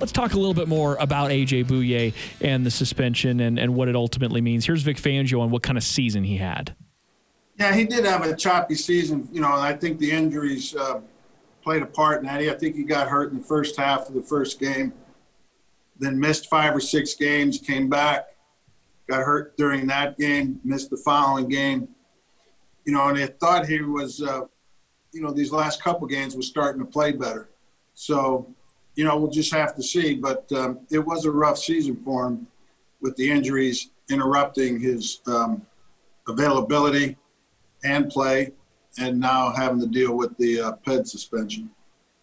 let's talk a little bit more about A.J. Bouye and the suspension and what it ultimately means. Here's Vic Fangio on what kind of season he had. Yeah, he did have a choppy season, and I think the injuries played a part in that. I think he got hurt in the first half of the first game, then missed 5 or 6 games, came back, got hurt during that game, missed the following game. And they thought he was, these last couple games was starting to play better. So, we'll just have to see. But it was a rough season for him with the injuries interrupting his availability and play, and now having to deal with the PED suspension.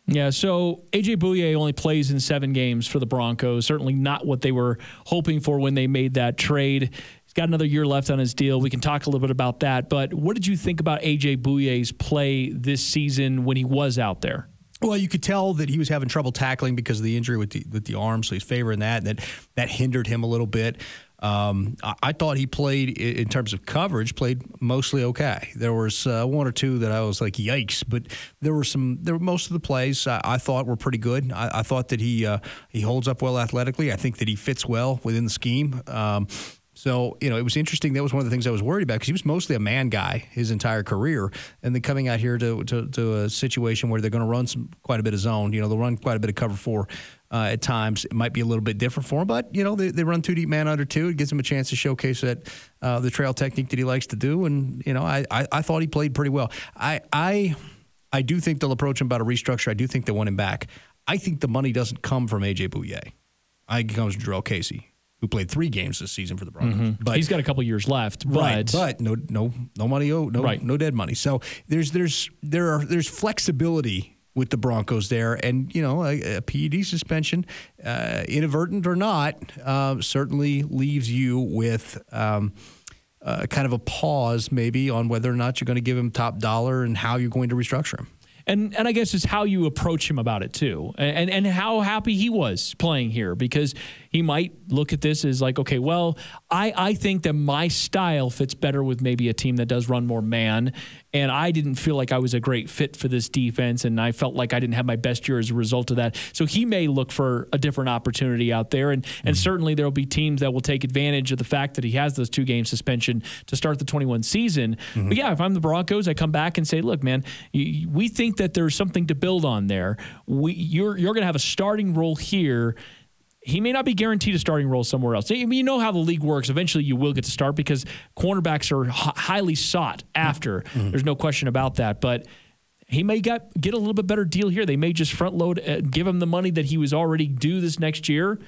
Yeah, so A.J. Bouye only plays in 7 games for the Broncos. Certainly not what they were hoping for when they made that trade. He's got another year left on his deal. We can talk a little bit about that. But what did you think about A.J. Bouye's play this season when he was out there? Well, you could tell that he was having trouble tackling because of the injury with the arm, so he's favoring that, and that hindered him a little bit. I thought he played, in terms of coverage, played mostly okay. There was 1 or 2 that I was like, yikes, but there were most of the plays I thought were pretty good. I thought that he holds up well athletically. I think that he fits well within the scheme. So, it was interesting. That was one of the things I was worried about because he was mostly a man guy his entire career. And then coming out here to a situation where they're going to run quite a bit of zone. They'll run quite a bit of cover 4 at times. It might be a little bit different for him, but, they run 2 deep man under 2. It gives him a chance to showcase the trail technique that he likes to do. And, I thought he played pretty well. I do think they'll approach him about a restructure. I do think they want him back. I think the money doesn't come from A.J. Bouye. I think it comes from Jurrell Casey, who played 3 games this season for the Broncos. Mm-hmm. But he's got a couple years left, but no money owed, no dead money. So there's flexibility with the Broncos there, and a PED suspension, inadvertent or not, certainly leaves you with kind of a pause maybe on whether or not you're going to give him top dollar and how you're going to restructure him. And I guess it's how you approach him about it too, and how happy he was playing here, because he might look at this as like, okay, well, I think that my style fits better with maybe a team that does run more man, and I didn't feel like I was a great fit for this defense, and I felt like I didn't have my best year as a result of that. So he may look for a different opportunity out there, and certainly there will be teams that will take advantage of the fact that he has those 2-game suspension to start the 21 season. Mm-hmm. But yeah, if I'm the Broncos, I come back and say, look, man, we think that there's something to build on there. You're going to have a starting role here. He may not be guaranteed a starting role somewhere else. You know how the league works. Eventually you will get to start because cornerbacks are highly sought after. Mm-hmm. There's no question about that. But he may get a little bit better deal here. They may just front load, give him the money that he was already due this next year,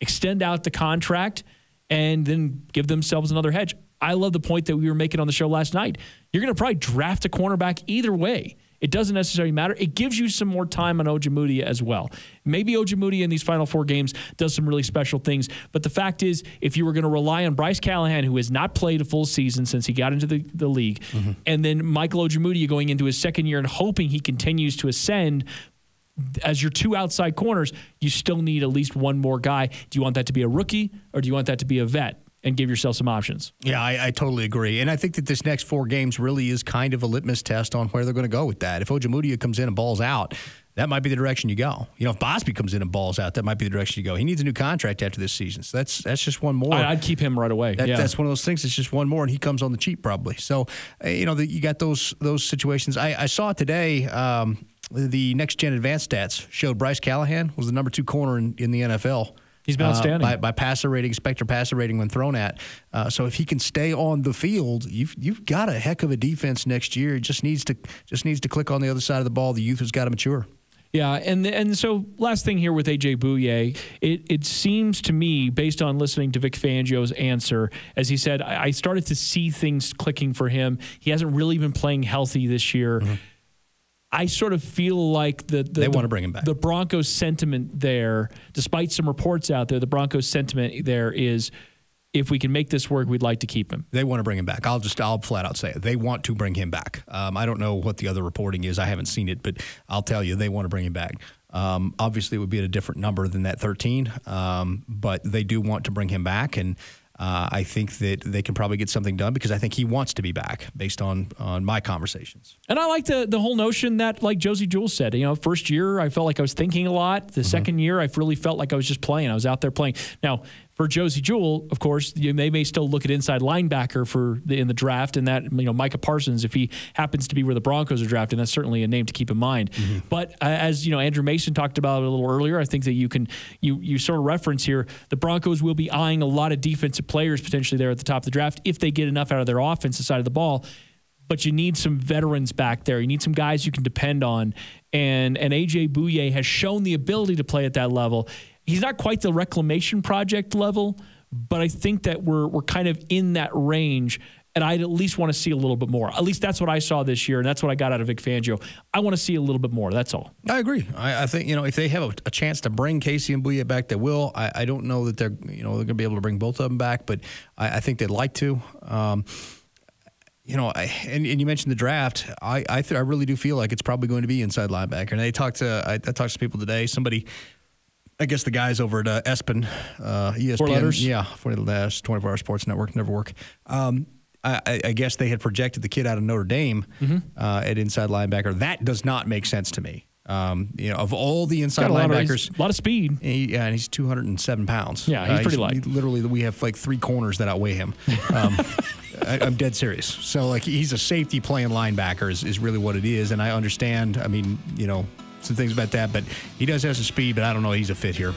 extend out the contract, and then give themselves another hedge. I love the point that we were making on the show last night. You're going to probably draft a cornerback either way. It doesn't necessarily matter. It gives you some more time on Ojemudia as well. Maybe Ojemudia in these final 4 games does some really special things. But the fact is, if you were going to rely on Bryce Callahan, who has not played a full season since he got into the league, mm-hmm. and then Michael Ojemudia going into his 2nd year and hoping he continues to ascend as your 2 outside corners, you still need at least one more guy. Do you want that to be a rookie, or do you want that to be a vet? And give yourself some options. Yeah, I totally agree. And I think that this next 4 games really is kind of a litmus test on where they're going to go with that. If Ojemudia comes in and balls out, that might be the direction you go. If Bosby comes in and balls out, that might be the direction you go. He needs a new contract after this season. So that's just one more. I'd keep him right away. That's one of those things. It's just one more, and he comes on the cheap probably. So, you got those situations. I saw today the Next Gen Advanced Stats showed Bryce Callahan was the number 2 corner in the NFL. He's been outstanding by passer rating, Spectre passer rating when thrown at. So if he can stay on the field, you've got a heck of a defense next year. It just needs to click on the other side of the ball. The youth has got to mature. Yeah, and so last thing here with A.J. Bouye, it seems to me, based on listening to Vic Fangio's answer, as he said, I started to see things clicking for him. He hasn't really been playing healthy this year. Mm-hmm. I sort of feel like they want to bring him back. The Broncos sentiment there, despite some reports out there, the Broncos sentiment there is, if we can make this work, we'd like to keep him. They want to bring him back. I'll flat out say it. They want to bring him back. I don't know what the other reporting is. I haven't seen it, but I'll tell you, they want to bring him back. Obviously, it would be at a different number than that 13, but they do want to bring him back. And I think that they can probably get something done because I think he wants to be back based on my conversations. And I like the whole notion that, like Josie Jewell said, first year I felt like I was thinking a lot. The second year I really felt like I was just playing. I was out there playing. Now, for Josie Jewell, of course, they may still look at inside linebacker in the draft, and that Micah Parsons, if he happens to be where the Broncos are drafting, that's certainly a name to keep in mind. But as Andrew Mason talked about a little earlier, I think that you sort of reference here, the Broncos will be eyeing a lot of defensive players potentially there at the top of the draft if they get enough out of their offensive side of the ball. But you need some veterans back there. You need some guys you can depend on. And A.J. Bouye has shown the ability to play at that level. He's not quite the reclamation project level, but I think that we're kind of in that range, and I'd at least want to see a little bit more. At least that's what I saw this year, and that's what I got out of Vic Fangio. I want to see a little bit more. That's all. I agree. I think if they have a chance to bring Casey and Bouye back, they will. I don't know that they're going to be able to bring both of them back, but I think they'd like to. And you mentioned the draft. I really do feel like it's probably going to be inside linebacker. And I talked to people today. Somebody, I guess the guys over at ESPN, ESPN, 4 letters? Yeah, 24 Hour Sports Network, never work. I guess they had projected the kid out of Notre Dame at inside linebacker. That does not make sense to me. Of all the inside linebackers, a lot of speed. And he's 207 pounds. Yeah, he's pretty light. Literally, we have like 3 corners that outweigh him. I'm dead serious. So, he's a safety playing linebacker is really what it is. And I understand, some things about that. But he does have some speed, but I don't know he's a fit here.